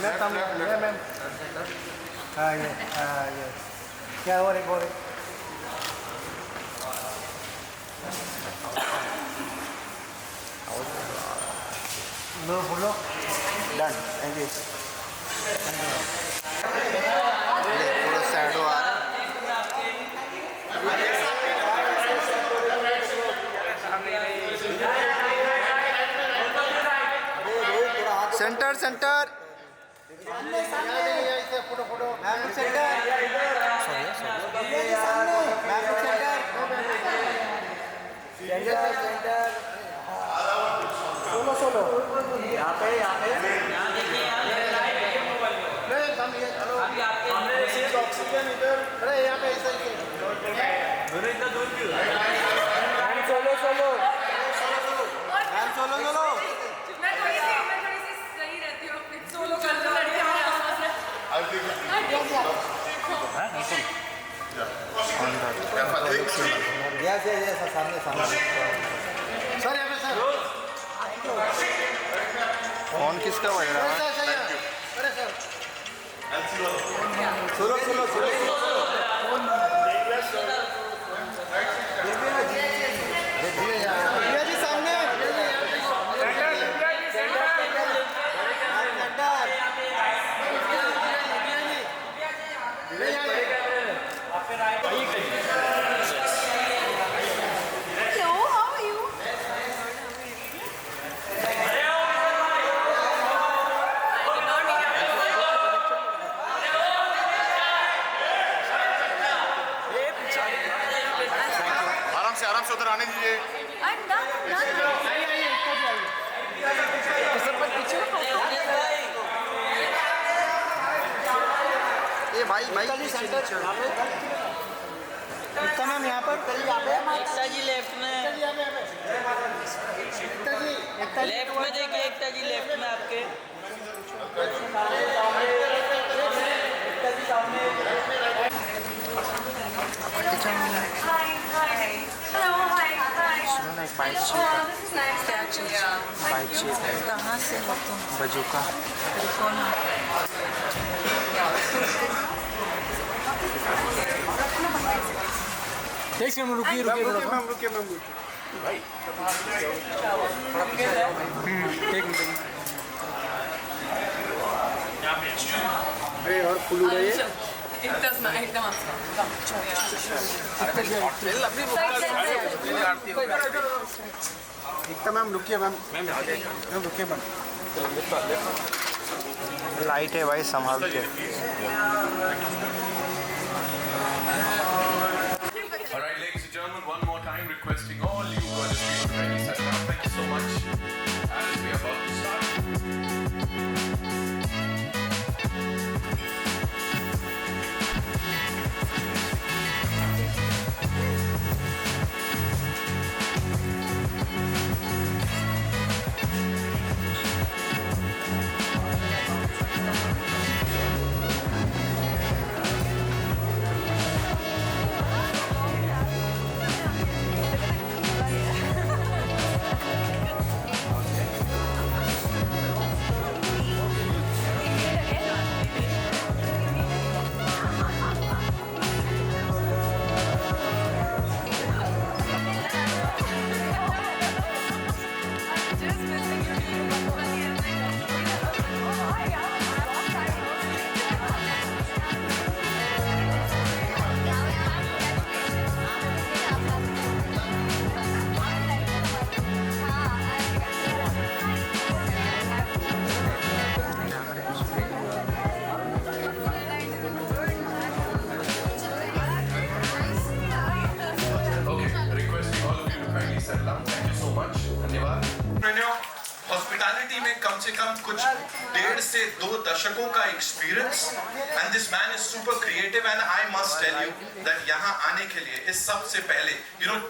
Ma'am हाँ ये क्या और एक लो बोलो डन थैंक यू पूरा सैडो आ रहा centre centre photo photo ma'am centre centre solo solo यहाँ पे ऑक्सीजन इधर अरे यहाँ पे ऐसा ही दोनों इतना दूर क्यों solo solo ma'am solo solo मैं थोड़ी सी सही रहती हूँ सोलो कर दो लड़के हमारे आसपास है यस सामने सामने सर यहाँ पे सर फोन किसका बज रहा है अरे सर सुनो सुनो सुनो जी सामने आराम से उधर आने दीजिए ये भाई सेंटर एकता मैम यहाँ पर एकता जी लेफ्ट में लेफ्ट में देखिए एकता जी लेफ्ट में आपके बाइक चाहिए कहाँ से हो तुम बजूका कौन एक मिनट रुकिए रुकिए मैम रुकिए भाई एक मिनट अरे और फुल रही है एकदम एकता मैम रुकिए मैम रुकिए मैम लाइट है भाई संभाल के Alright, ladies and gentlemen, one more time requesting all you brothers to be ready, set up. Thank you so much. As we are about to start. Hospitality में कम से कम कुछ 1.5 से 2 दशकों का experience and this man is super creative and I must tell you that यहाँ आने के लिए इस सबसे पहले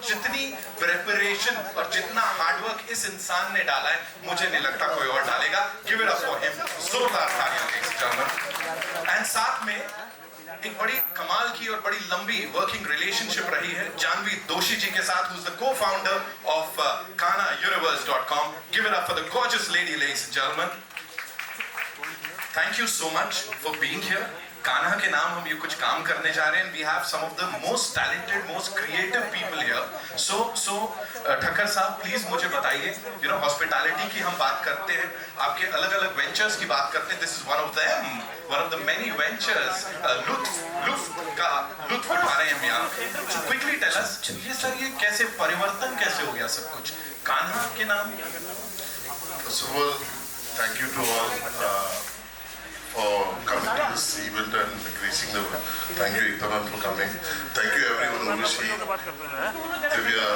जितनी प्रिपरेशन और जितना हार्डवर्क इस इंसान ने डाला है मुझे नहीं लगता कोई और डालेगा। Give it up for him, जोरदार तालियां लेडीज एंड जेंटलमैन। एंड साथ में एक बड़ी कमाल की और बड़ी लंबी वर्किंग रिलेशनशिप रही है जानवी दोषी जी के साथ, who is the co-founder of KhanaUniverse.com. Give it up for the gorgeous lady, ladies and gentlemen. Thank you so much for being here. Kanha के नाम हम ये कुछ काम करने जा रहे हैं. We have some of the most talented, most creative people here. So Thakkar साहब प्लीज मुझे बताइए, hospitality की हम बात करते हैं, आपके अलग-अलग ventures की बात करते हैं. This is one of them, one of the many ventures. लुत्फ उठा रहे हैं हम यहाँ. So quickly tell us, ये कैसे परिवर्तन कैसे हो गया सब कुछ कान्हा के नाम? First of all, thank you to all for coming to this event and gracing the. Thank you, Ektaman, for coming. Thank you, everyone, Urushi, Divya,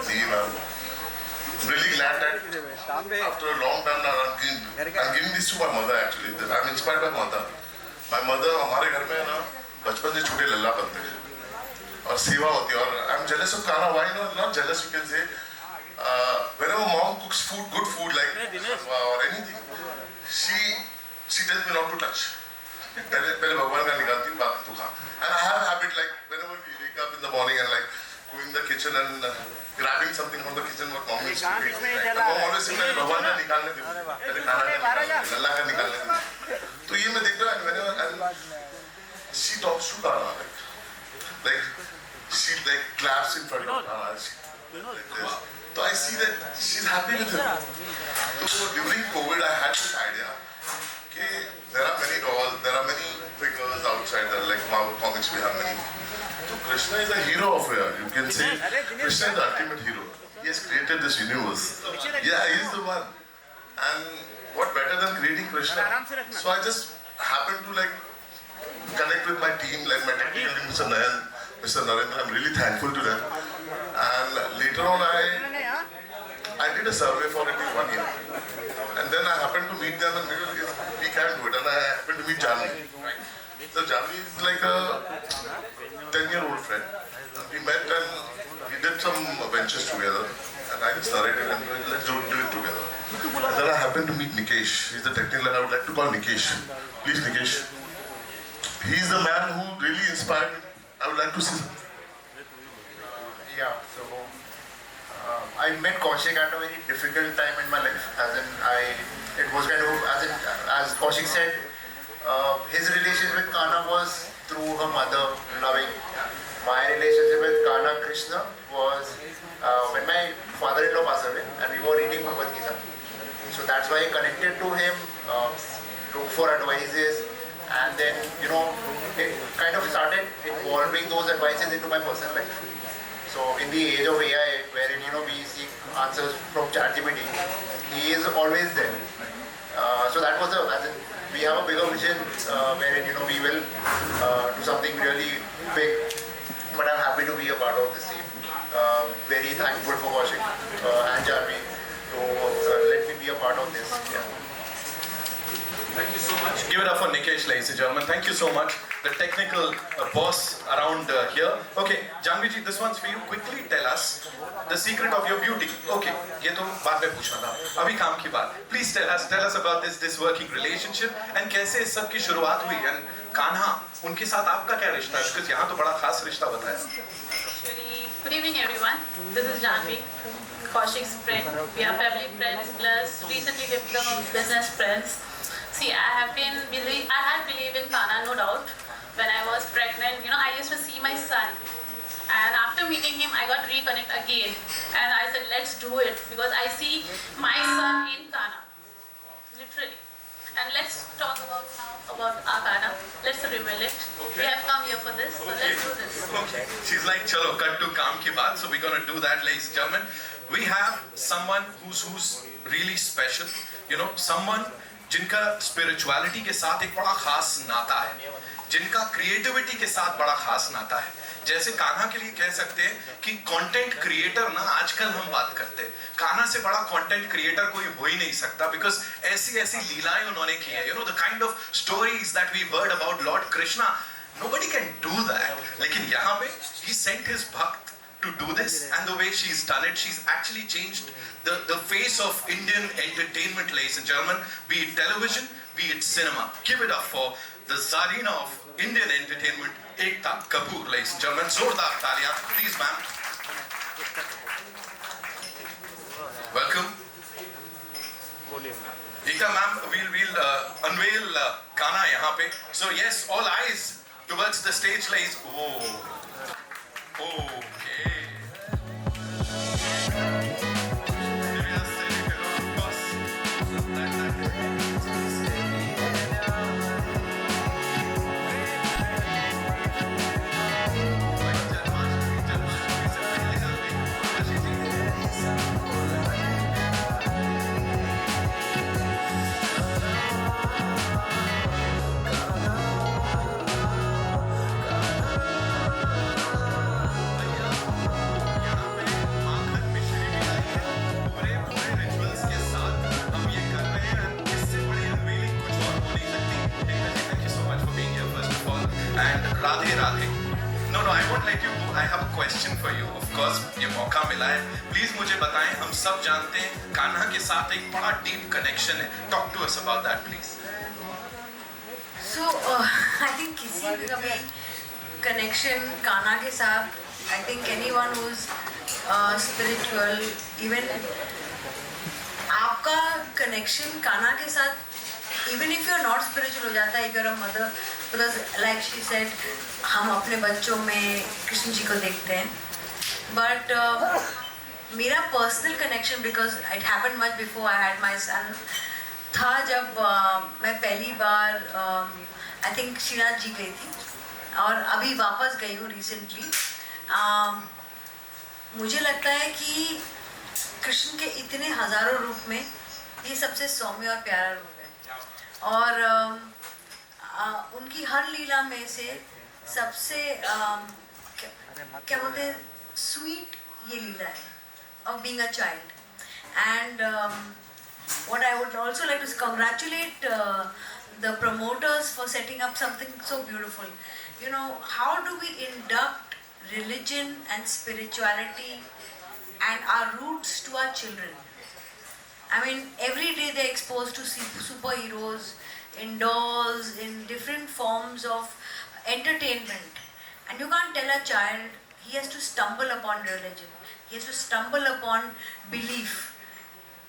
Dean. I'm really glad that after a long time now, I'm giving this to my mother actually. I'm inspired by mother. My mother, हमारे घर में ना बचपन से छोटे लल्ला बनते हैं और सेवा होती है और I'm jealous of Kana. Why not jealous? You can say whenever mom cooks food, good food like or anything. She tells me not to touch. पहले भगवान का निकालती हूँ बाकी तू खा. And I have a habit like whenever we wake up in the morning and like going in the kitchen and grabbing something from the kitchen what mom used to eat. The mom always says पहले भगवान का निकालने दे, पहले खाना का निकालने दे, अल्लाह का निकालने दे. तो ये मैं देखता हूँ and whenever she talks to Kana like she like claps in front of Kana like this. So I see that she's happy with him. So during COVID, I had this idea that there are many dolls, there are many figures outside there, like Marvel Comics, we have many. So Krishna is a hero of here. You can say Krishna is the ultimate hero. He has created this universe. Yeah, he is the one. And what better than creating Krishna? So I just happened to like connect with my team, like my technical team, Mr. Nayan, Mr. Narendra. I'm really thankful to them. And later on, I did a survey for it in 1 year. And then I happened to meet them and we can do it. And I happened to meet Janvi. So Janvi is like a 10-year-old friend. We met and we did some ventures together. And I just narrated and let's do it together. And then I happened to meet Nikesh. He's the technical and I would like to call Nikesh. Please Nikesh. He's the man who really inspired me. I would like to see something. Yeah, so I met Kaushik at a very difficult time in my life. It was kind of, as Kaushik said, his relationship with Kana was through her mother, loving. My relationship with Kana Krishna was when my father-in-law passed away and we were reading Bhagavad Gita. So that's why I connected to him, looked for advices, and then, it kind of started involving those advices into my personal life. So in the age of AI, wherein we seek answers from ChatGPT, he is always there. So that was we have a bigger vision wherein we will do something really big. But I'm happy to be a part of this team. Very thankful for Kaushik and Janvi to let me be a part of this. Yeah. Thank you so much. Give it up for Nikesh, ladies and gentlemen. Thank you so much. The technical boss around here. Okay, Janvi ji, this one's for you. Quickly tell us the secret of your beauty. Okay, ये तो बाद में पूछना था. अभी काम की बात. Please tell us about this working relationship and कैसे इस सब की शुरुआत हुई and कान्हा उनके साथ आपका क्या रिश्ता है? क्योंकि यहाँ तो बड़ा खास रिश्ता बताया. Good evening, everyone. This is Janvi, Kaushik's friend. We are family friends, plus recently we become business friends. See, I had believed in Kana, no doubt. When I was pregnant, I used to see my son. And after meeting him, I got reconnected again. And I said, let's do it. Because I see my son in Kana. Literally. And let's talk about our Kana. Let's reveal it. Okay. We have come here for this, so let's do this. Okay. She's like, chalo, cut to kaam ki baat. So we're gonna do that, ladies and gentlemen. We have someone who's really special. Someone जिनका spirituality के साथ एक बड़ा खास नाता है, जिनका creativity के साथ बड़ा खास नाता है. जैसे कान्हा के लिए कह सकते हैं कि कंटेंट क्रिएटर ना आजकल हम बात करते हैं, कान्हा से बड़ा कंटेंट क्रिएटर कोई हो ही नहीं सकता. बिकॉज ऐसी लीलाएं उन्होंने की है. The kind of stories that we heard about lord Krishna, nobody can do that. लेकिन यहाँ पे he sent his bhakt to do this, and the way she's done it, she's actually changed the face of Indian entertainment, ladies and gentlemen, be it television, be it cinema. Give it up for the Zarina of Indian entertainment, Ekta Kapoor, ladies and gentlemen. Zordar Talia, please, ma'am. Welcome. Ekta ma'am, we'll unveil Kana यहाँ पे. So yes, all eyes towards the stage, ladies. Oh, okay. Radhe Radhe. No, I won't let you go. I have a question for you. Of course, ये मौका मिला है. Please मुझे बताएं. हम सब जानते हैं कान्हा के साथ एक बड़ा deep connection है. Talk to us about that, please. So I think किसी भी कभी connection कान्हा के साथ, I think anyone who's spiritual, even आपका connection कान्हा के साथ, even if you're not spiritual हो जाता है, if you're a mother, because like she said, हम अपने बच्चों में कृष्ण जी को देखते हैं, but मेरा personal connection, because it happened much before I had my son, था जब मैं पहली बार I think श्रीनाथ जी गई थी और अभी वापस गई हूँ recently. मुझे लगता है कि कृष्ण के इतने हजारों रूप में ये सबसे सौम्य और प्यारा रूप है और उनकी हर लीला में से सबसे क्या बोलते हैं स्वीट ये लीला है of being a child. And what I would also like to congratulate the promoters for setting up something so beautiful. You know, how do we induct religion and spirituality and our roots to our children? I mean, every day they're exposed to superheroes, in dolls, in different forms of entertainment. And you can't tell a child he has to stumble upon religion. He has to stumble upon belief.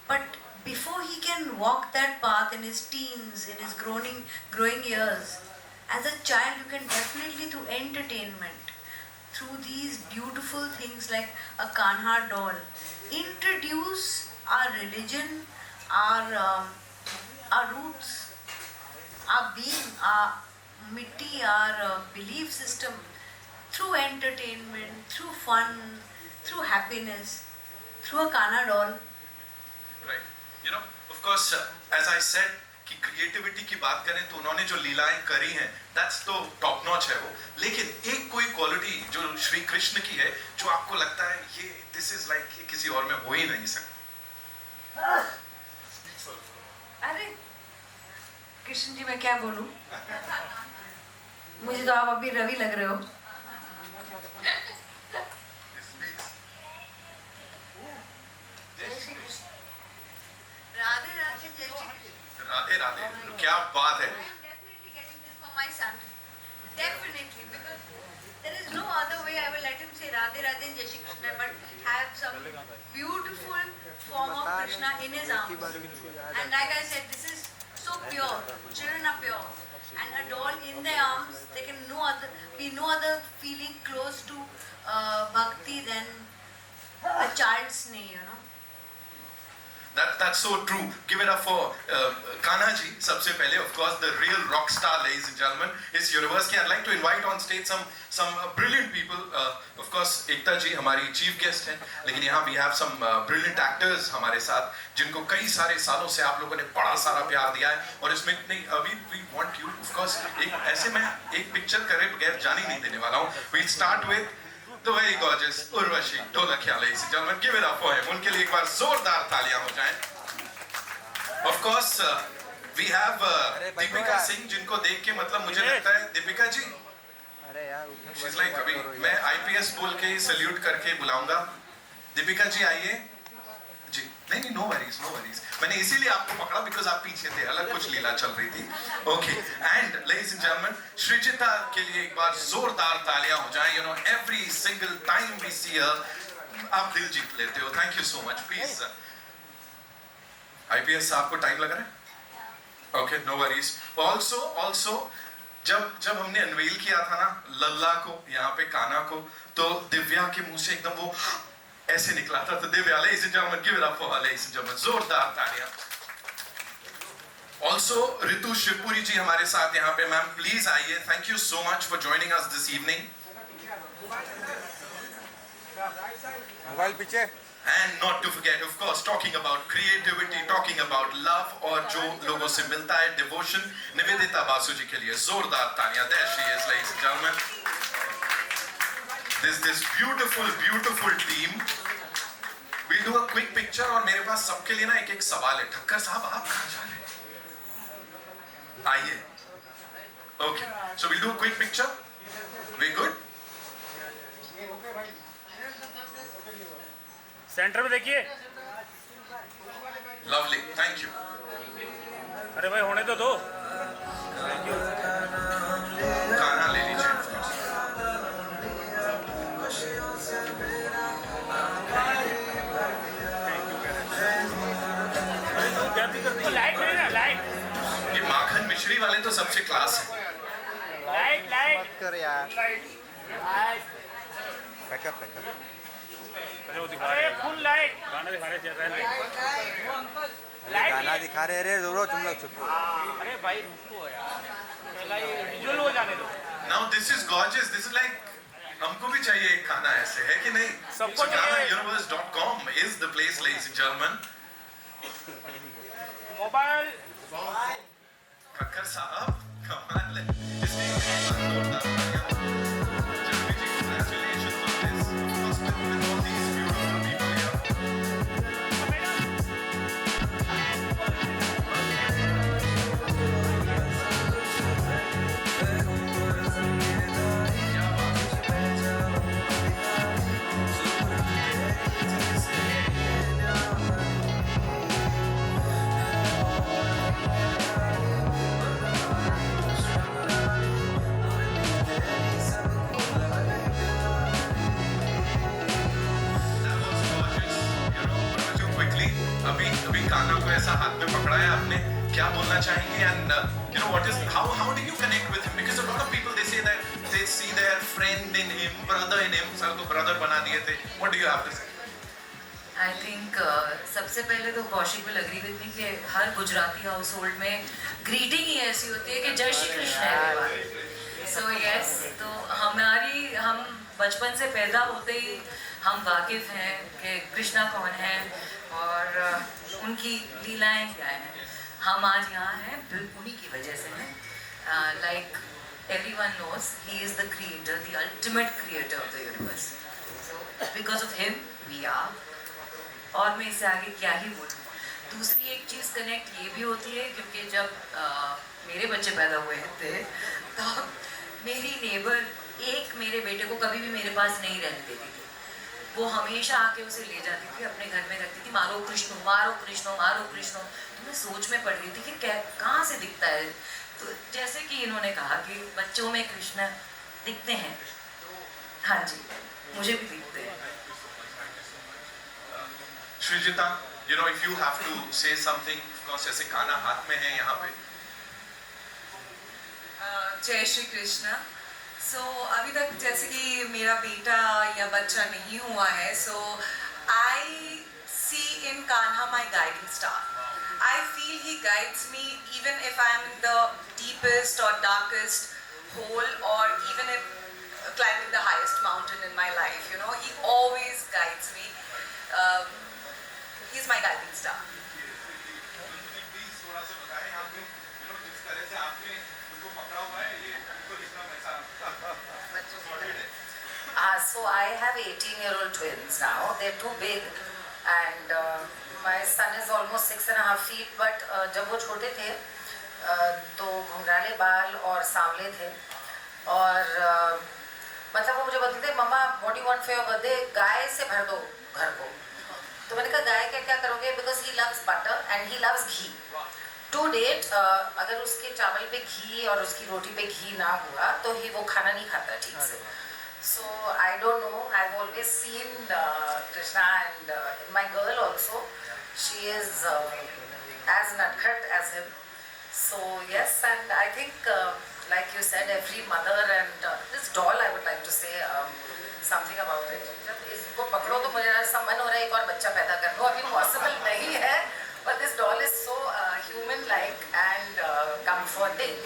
But before he can walk that path in his teens, in his growing years, as a child you can definitely, through entertainment, through these beautiful things like a Kanha doll, introduce our religion, our roots, our being, our mitti, our belief system, through entertainment, through fun, through happiness, through a Kanha doll. Right. You know, of course, as I said, कि creativity की बात करें तो उन्होंने जो लीलाएं करी हैं, that's तो टॉप नॉच है वो. लेकिन एक कोई क्वालिटी जो श्री कृष्ण की है, जो आपको लगता है ये this is like ये किसी और में हो ही नहीं सकता. अरे कृष्ण जी मैं क्या बोलूं? मुझे तो आप अभी रवि लग रहे हो. राधे राधे जय श्री कृष्ण. राधे राधे, क्या बात है. I'm definitely getting this for my son. Definitely, because there is no other way I will let him say Radhe Radhe and Jai Shri Krishna, but have some beautiful form of Krishna in his arms. And like I said, this is so pure. Children are pure. And a doll in their arms, there can be no other feeling close to bhakti than a child's sneh, you know. That's so true. Give it up for Kanha ji. सबसे पहले, of course, the real rock star, ladies and gentlemen, is universe. I'd like to invite on stage some brilliant people. Of course, Ekta ji हमारी chief guest हैं. लेकिन यहाँ we have some brilliant actors हमारे साथ, जिनको कई सारे सालों से आप लोगों ने बड़ा सारा प्यार दिया है. और इसमें नहीं अभी we want you, of course, एक ऐसे मैं एक picture करे बगैर जाने नहीं देने वाला हूँ. We start with the very gorgeous Urvashi Dholakia, ladies and gentlemen. Give it up for him. उनके लिए एक बार जोरदार तालियां हो जाएं. Of course, we have Deepika Singh, जिनको देख के मतलब मुझे लगता है Deepika जी. She's like अभी मैं IPS बोल के सल्यूट करके बुलाऊंगा. Deepika जी आइए. जी नहीं no worries. मैंने इसीलिए आपको पकड़ा because आप पीछे थे, अलग कुछ लीला चल रही थी. Okay, and ladies and gentlemen, Sreejita के लिए एक बार जोरदार तालियां हो जाएं. You know, every single time we see her, आप दिल जीत लेते हो. Thank you so much. Please. IPS आपको टाइम लग रहा है? Okay, no worries. ऑल्सो जब हमने अनवेल किया था ना लल्ला को, यहाँ पे काना को, तो दिव्या के मुंह से एकदम वो ऐसे निकला था। तो Divya, ladies and gentlemen, give it up for her, ladies and gentlemen, जोरदार तालियां। ऑल्सो रितु शिवपुरी जी हमारे साथ यहाँ पे। मैम प्लीज आइए। Thank you so much for joining us this evening. Mobile पीछे। And not to forget, of course, talking about creativity, talking about love, और जो लोगों से मिलता है devotion, निवेदिता बासु जी के लिए जोरदार तालियां। There she is, ladies and gentlemen. This beautiful team. We'll do a quick picture, और मेरे पास सबके लिए ना एक सवाल है। ठक्कर साहब, आप कहाँ जा रहे हैं? आइए। Okay, so we'll do a quick picture. We good? Centre में देखिए। Lovely, thank you. अरे भाई होने तो दो। गाना ले लीजिए। लाइट है ना, लाइट। ये माखन मिश्री वाले तो सबसे क्लास है। लाइट लाइट मत कर यार। लाइट। पैकअप। अरे वो दिखा रहे हैं फुल लाइट। गाना दिखा रहे हैं। गाना दिखा रहे रे जोरो, तुम लोग चुप। अरे भाई रुको यार, पहला ये विजुअल हो जाने दो। Now this is gorgeous. This is like हमको भी चाहिए एक खाना ऐसे, है कि नहीं? सबको चाहिए। GhanaUniverse.com is the place, ladies and gentlemen. Mobile. Khakhar साहब, कमाल है। इसलिए जोरदार तालियां। जल्दी जी, congratulations on this. Of course, with all these beautiful people here. अभी काना को ऐसा हाथ में पकड़ा है आपने, क्या बोलना चाहेंगे? And you know what is how do you connect with him? Because a lot of people they say that they see their friend in him, brother in him. Sir तो brother बना दिए थे. What do you have to say? I think सबसे पहले तो Kaushik will agree with me कि हर Gujarati household में ग्रीटिंग ही ऐसी होती है कि Jai Shri Krishna everyone. So yes, तो हम बचपन से पैदा होते ही हम वाकिफ हैं कि कृष्णा कौन है और उनकी लीलाएं क्या हैं। हम आज यहाँ हैं उन्हीं की वजह से हैं। Like everyone knows he is the creator, the ultimate creator of the universe. So because of him we are. और मैं इससे आगे क्या ही बोलूँ। दूसरी एक चीज़ कनेक्ट ये भी होती है क्योंकि जब मेरे बच्चे पैदा हुए थे तो मेरी नेबर एक मेरे बेटे को कभी भी मेरे पास नहीं रहने देती थी। वो हमेशा आके उसे ले जाती थी, अपने घर में रखती थी, मारो कृष्णो मारो कृष्णो मारो कृष्णो। तो मैं सोच में पड़ गई थी कि क्या कहाँ से दिखता है। तो जैसे कि इन्होंने कहा कि बच्चों में कृष्ण दिखते हैं, हाँ जी मुझे भी दिखते हैं। Sreejita, you know, if you have to say something, of course, जैसे खाना हाथ में है यहाँ पे। जय श्री कृष्ण। सो अभी तक जैसे कि मेरा बेटा या बच्चा नहीं हुआ है, so I see in Kanha my guiding star. I feel he guides me even if I am in the deepest और darkest hole or even if climbing the highest mountain in my life, you know, he always guides me. He's my guiding star. So I have 18-year-old twins now. They're too big, and my son is almost 6.5 feet. But जब वो छोटे थे तो घुंघराले बाल और सांवले थे और मतलब वो मुझे बोलते थे mama what you want for your birthday, गाय से भर दो घर को। तो मैंने कहा गाय का क्या करोगे, because he loves butter and he loves ghee. To date अगर उसके चावल पे घी और उसकी रोटी पे घी ना हुआ तो ही वो खाना नहीं खाता ठीक से। So I don't know, I've always seen Krishna and my girl also, she is as nutcracker as him. So yes, and I think like you said, every mother and this doll, I would like to say something about it. जब इसको पकड़ो तो मुझे ऐसा मन हो रहा है एक और बच्चा पैदा कर लो. अभी possible नहीं है, but this doll is so human-like and comforting.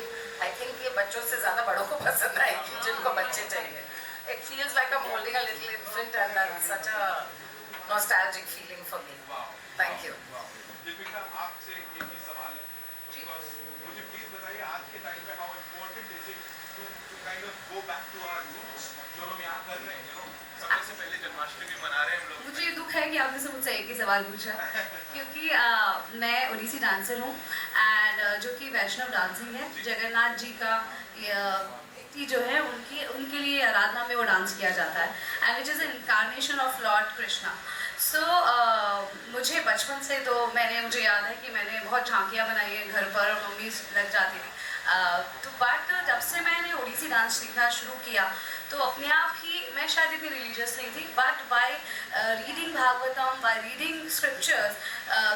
I think ये बच्चों से ज़्यादा बड़ों को पसंद आएगी जिनको बच्चे चाहिए. It feels like I'm holding a little infant, and that's such a nostalgic feeling for me. Thank you. Deepika, आपसे एक ही सवाल है. मुझे प्लीज बताइए आज के टाइम पे how important is it to kind of go back to our roots जो हम यहाँ कर रहे हैं. समय से पहले जन्माष्टमी मना रहे हैं हम लोग. मुझे ये दुख है कि आपने से मुझसे एक ही सवाल पूछा क्योंकि मैं ओडिसी डांसर हूँ एंड जो कि वैष्णव डांसिंग है. जगन्नाथ जी का जो है उनके लिए आराधना में वो डांस किया जाता है and which is incarnation of Lord Krishna. So मुझे बचपन से तो मुझे याद है कि मैंने बहुत झांकियाँ बनाई है घर पर, मम्मी लग जाती थी. तो बट जब से मैंने ओडिसी डांस सीखना शुरू किया तो अपने आप ही मैं शायद इतनी रिलीजियस नहीं थी, but by reading Bhagavatam, by reading scriptures,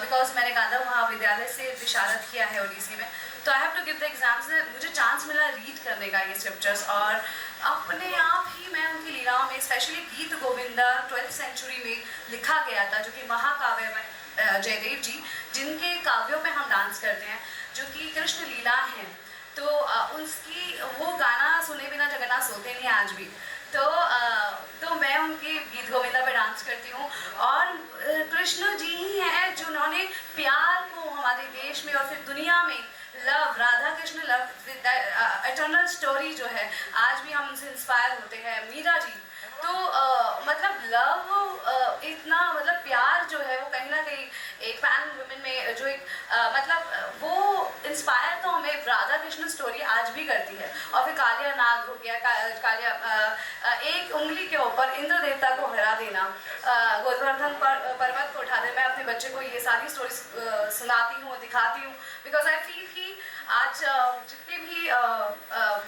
because मैंने गांधा महाविद्यालय से विशारद किया है ओडिसी में, तो I have to give the exams. मुझे चांस मिला रीड करने का ये स्क्रिप्चर्स और अपने आप ही मैं उनकी लीलाओं में, स्पेशली गीत गोविंदा 12th सेंचुरी में लिखा गया था जो कि महाकाव्य में जयदेव जी जिनके काव्यों पे हम डांस करते हैं जो कि कृष्ण लीला हैं, तो उसकी वो गाना सुने बिना जगन्नाथ सोते नहीं आज भी. तो मैं उनके गीत गोविंदा पे डांस करती हूँ और कृष्ण जी ही हैं जिन्होंने प्यार को हमारे देश में और फिर दुनिया में love, Radha Krishna love, eternal story जो है आज भी हम उनसे इंस्पायर होते हैं. मीरा जी तो मतलब लव इतना मतलब प्यार जो है वो कहीं ना कहीं एक फैन वुमेन में जो एक मतलब वो इंस्पायर तो हमें राधा कृष्ण स्टोरी आज भी करती है. और फिर कालिया नाग हो गया, कालिया एक उंगली के ऊपर इंद्र देवता को हरा देना, गोवर्धन पर्वत को उठा दे. मैं अपने बच्चे को ये सारी स्टोरी सुनाती हूँ, दिखाती हूँ, बिकॉज आई फील कि आज जितने भी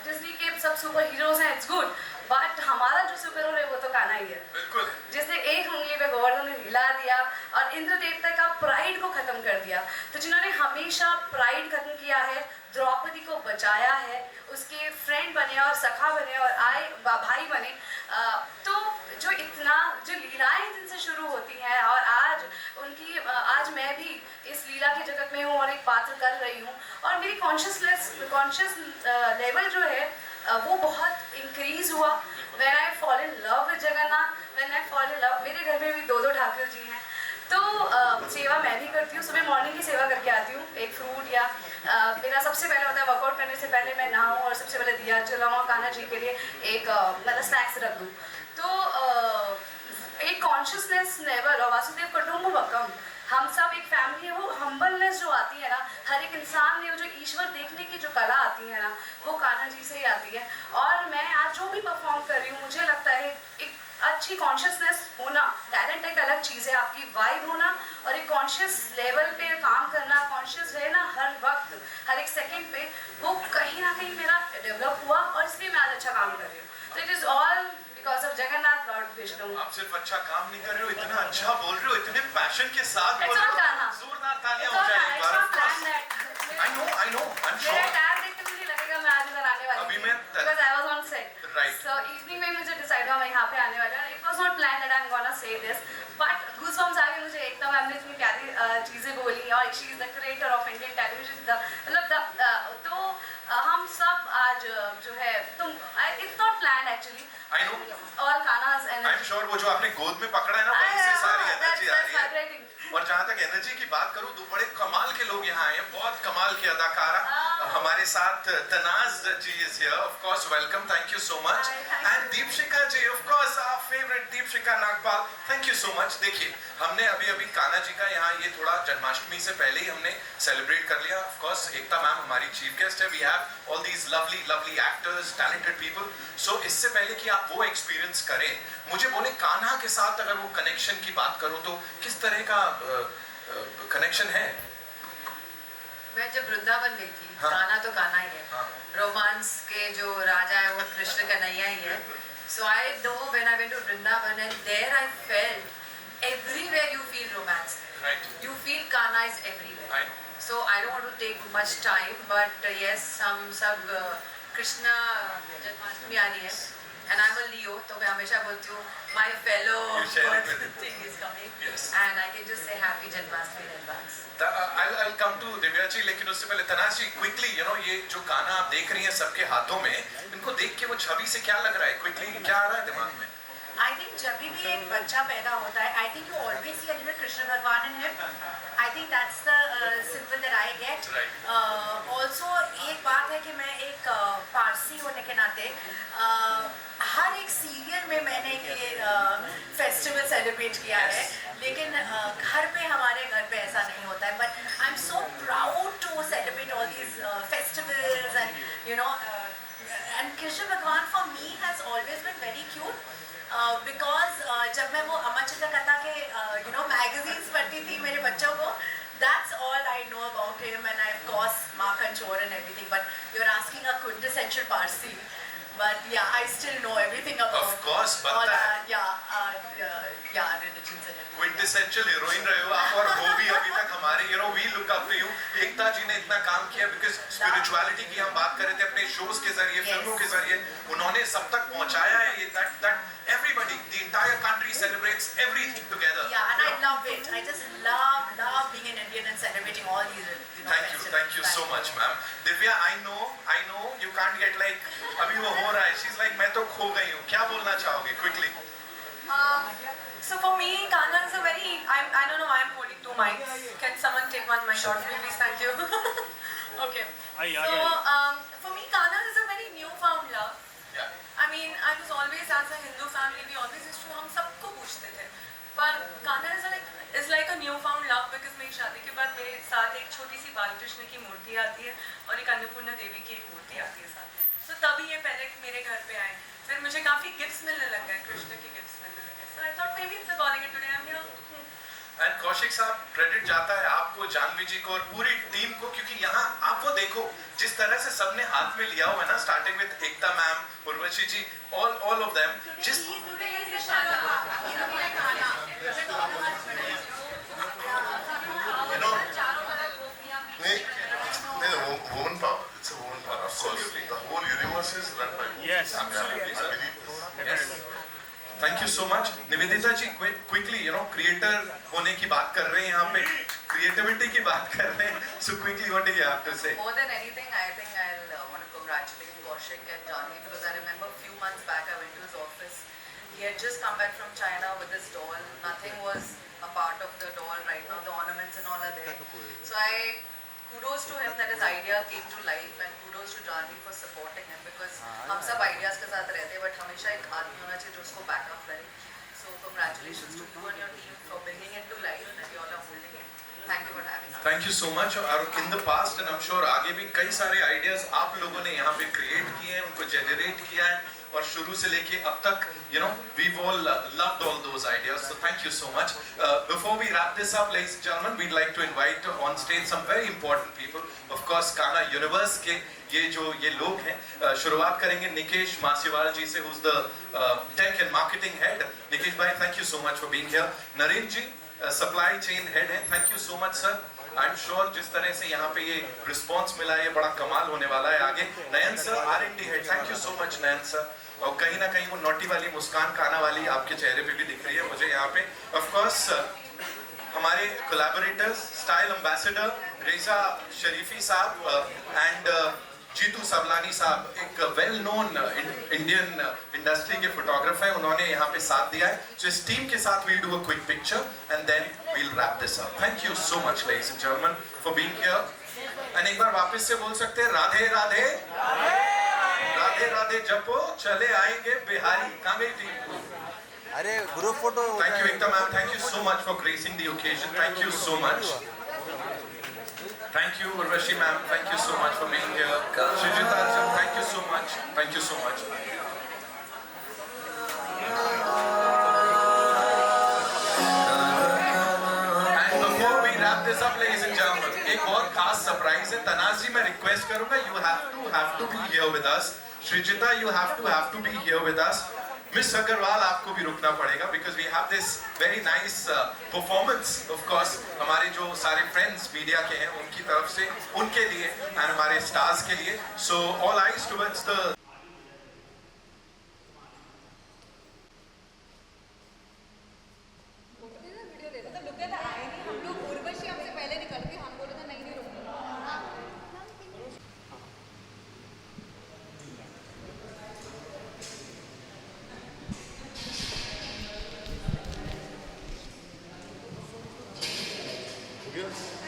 डिज्नी के सब सुपर हीरोज हैं, इट्स गुड, बट हमारा जो सुपर हीरो है वो तो कान्हा ही है. बिल्कुल. जिसने एक उंगली पे गोवर्धन ने हिला दिया और इंद्र देवता का प्राइड को खत्म कर दिया. तो जिन्होंने हमेशा प्राइड खत्म किया है, द्रौपदी को बचाया है, उसके फ्रेंड बने और सखा बने और भाई बने, तो जो लीलाएं जिनसे शुरू होती हैं और आज मैं भी इस लीला के जगत में हूँ और एक पात्र कर रही हूँ और मेरी कॉन्शियस लेवल जो है वो बहुत इंक्रीज हुआ when I fall in love with Jagannath, when I fall in love. मेरे घर में भी 2 ठाकुर जी हैं, तो सेवा मैं भी करती हूँ. सुबह मॉर्निंग की सेवा करके आती हूँ. एक फ्रूट या मेरा सबसे पहले होता है वर्कआउट करने से पहले मैं नहाऊँ और सबसे पहले दिया जलाऊँ और कान्हा जी के लिए एक मतलब स्नैक्स रख दूँ. तो एक कॉन्शियसनेस लेवल और वासुदेव कुटुंबकम, हम सब एक फैमिली है. वो हम्बलनेस जो आती है ना हर एक इंसान में, वो जो ईश्वर देखने की जो कला आती है ना वो कान्हा जी से ही आती है. और मैं आज जो भी परफॉर्म कर रही हूँ मुझे लगता है एक अच्छी कॉन्शियसनेस होना, टैलेंट एक अलग चीज़ है, आपकी वाइब होना और एक कॉन्शियस लेवल पे काम करना, कॉन्शियस रहना हर वक्त हर एक सेकेंड पे, वो कहीं ना कहीं मेरा डेवलप हुआ और इसलिए मैं आज अच्छा काम कर रही हूँ. तो it is all because of Jagannath Lord Vishnu. आप सिर्फ अच्छा काम नहीं कर रहे हो, इतना अच्छा बोल रहे हो, इतने पैशन के साथ बोल रहे हो. जोरदार तालियां हो जाए एक बार. I know, I'm sure. मेरा टैग देख के मुझे लगेगा मैं आज इधर आने वाली अभी थी, मैं because I was on set. Right. So evening में मुझे decide हुआ मैं यहाँ पे आने वाली हूँ. It was not planned that I'm gonna say this, but goosebumps आ गए मुझे एकदम. हमने इतनी प्यारी चीज़ें बोली और she is the creator of Indian television. मतलब तो हम सब आज जो है तुम it's not planned actually. I know. All Kanha's energy. I'm sure वो जो आपने गोद में पकड़ा है ना वहीं से सारी एनर्जी आ रही है. vibrating. और जहाँ तक एनर्जी की बात करूँ तो बड़े कमाल के लोग यहाँ आए हैं, बहुत कमाल की अदाकारा हमारे साथ. तनाज जी is here, of course, welcome, thank you so much. And Deepshikha ji, of course, our favorite Deepshikha Nagpal, thank you so much. देखिए हमने अभी कान्हा जी का यहाँ ये थोड़ा जन्माष्टमी से पहले ही हमने सेलिब्रेट कर लिया. of course एकता मैम हमारी चीफ गेस्ट है. we have all these lovely actors, talented people. so इससे पहले कि आप वो एक्सपीरियंस करें, मुझे बोले कान्हा के साथ अगर वो कनेक्शन की बात करूँ तो किस तरह का कनेक्शन है? मैं जब वृंदावन गई थी, हाँ. कान्हा तो कान्हा ही है. हाँ. रोमांस के जो राजा है वो कृष्ण कन्हैया ही है. So I know when I went to Vrindavan and there I felt everywhere you feel romance. Right. You feel Kanha is everywhere. Right. So I don't want to take much time, but yes, हम सब कृष्णा जन्माष्टमी आ रही है, and I'm a Leo, तो मैं हमेशा बोलती हूँ my fellow birth thing is coming, and I can just say happy Janmashtami in advance. I'll come to Divya ji, लेकिन उससे पहले तनाज जी quickly, ये जो गाना आप देख रही हैं सबके हाथों में, इनको देख के वो छवि से क्या लग रहा है, quickly क्या आ रहा है दिमाग में? I think जब भी एक बच्चा पैदा होता है, I think you always see a little Krishna Bhagwan in him. I think that's the symbol that I get. Also एक बात है कि मैं एक पारसी होने के नाते हर एक सीरियल में मैंने ये फेस्टिवल सेलिब्रेट किया है, लेकिन घर पे हमारे घर पे ऐसा नहीं होता है. But I'm so proud to celebrate all these festivals and and Krishna Bhagwan for me has always been very cute. Because जब मैं वो अमर चित्र कथा के magazines पढ़ती थी मेरे बच्चों को, that's all I know about him, and I of course Makan Chor and everything. But you're asking a quintessential Parsi, but yeah, I still know everything about. Of course, all बनता है. Religions and everything. Quintessential heroine रहे हो आप, और वो भी अभी तक हमारे we look up to you. एकता जी ने इतना काम किया because spirituality की हम बात कर रहे थे अपने shows के जरिए, फिल्मों के जरिए, उन्होंने सब तक पहुंचाया है ये that everybody, the entire country celebrates everything together. Yeah, and I love it. I just love being an Indian and celebrating all these. Thank you so much, ma'am. Divya, I know you can't get like अभी वो हो रहा है. She's like मैं तो खो गई हूँ. क्या बोलना चाहोगे quickly? So for me, Kanha is a very, I don't know why I'm holding two mics. Can someone take one mic out, please? Thank you. Okay. So for me, Kanha is a very newfound love. Yeah. I mean, I was always, as a Hindu family, we always used to, हम सबको पूछते थे. पर Kanha is like a newfound love because मेरी शादी के बाद मेरे साथ एक छोटी सी बालकृष्ण की मूर्ति आती है और एक अन्नपूर्णा देवी की एक मूर्ति आती है साथ. So तभी ये पहले मेरे घर पे आए. फिर मुझे काफी गिफ्ट्स मिलने लग गए, कृष्ण के गिफ्ट्स मिलने लग गए. So I thought maybe it's symbolic and today I'm here. And Kaushik साहब, क्रेडिट जाता है आपको, जानवी जी को और पूरी टीम को, क्योंकि यहाँ आप वो देखो जिस तरह से सबने हाथ में लिया हुआ है ना, starting with Ekta ma'am, Urvashi ji, all of them, जिस woman power. It's a woman power, of course. The whole universe is run by women. Yes, absolutely. I believe this. Thank you so much. Nivedita ji, quickly creator होने की बात कर रहे हैं यहाँ पे, creativity की बात कर रहे हैं, so quickly what do you have to say? More than anything, I think I'll want to congratulate Kaushik and Janvi, because I remember a few months back I went to his office. He had just come back from China with his doll. Nothing was a part of the doll right now. The ornaments and all are there. So kudos to him that his idea came to life, and kudos to Janvi for supporting him, because हम सब ideas के साथ रहते हैं, but हमेशा एक आदमी होना चाहिए जो उसको back up करे. So congratulations to you and your team for bringing it to life, and you all are holding it. Thank you for having us. Thank you so much. और in the past and I am sure आगे भी कई सारे ideas आप लोगों ने यहाँ पे क्रिएट किए हैं, उनको जनरेट किया है, और शुरू से लेके अब तक we've all loved all those ideas, so thank you so much. Before we wrap this up, ladies and gentlemen, we'd like to invite on stage some very important people. Of course, Kanha Universe के ये लोग हैं. शुरुआत करेंगे निकेश मासीवाल जी से, who's the tech and marketing head. Nikesh भाई, thank you so much for being here. Narendra ji, supply chain head हैं. Thank you so much sir. I'm sure जिस तरह से यहाँ पे ये रिस्पॉन्स मिला है, ये बड़ा कमाल होने वाला है आगे. Nayan sir, R&D head, thank you so much Nayan sir. और कहीं ना कहीं वो नोटी वाली मुस्कान काना वाली आपके चेहरे पे भी दिख रही है मुझे यहाँ पे. ऑफ कोर्स हमारे कोलैबोरेटर्स, स्टाइल एम्बेसडर रेजा शरीफी साहब एंड जीतू सवलानी साहब, एक वेल नोन इंडियन इंडस्ट्री के फोटोग्राफर हैं, उन्होंने यहाँ पे साथ दिया है. सो इस टीम के साथ we'll do a quick picture and then we'll wrap this up. Thank you so much ladies and gentlemen for being here. And एक बार वापस से बोल सकते हैं राधे राधे राधे राधे जपो चले आएंगे बिहारी. कहाँ गई टीम? अरे group photo. Thank you Ekta ma'am, thank you so much for gracing the occasion. Thank you so much. Thank you Urvashi ma'am, thank you so much for being here. Shrijita sir, thank you so much. Thank you so much. And before we wrap this up ladies and gentlemen, एक बहुत खास surprise है. तनाज जी, मैं request करूंगा, you have to be here with us. Shrijita, you have to be here with us. Miss Agarwal आपको भी रुकना पड़ेगा because we have this very nice performance of course हमारे जो सारे फ्रेंड्स मीडिया के हैं उनकी तरफ से उनके लिए एंड हमारे स्टार्स के लिए so all eyes towards the Yes.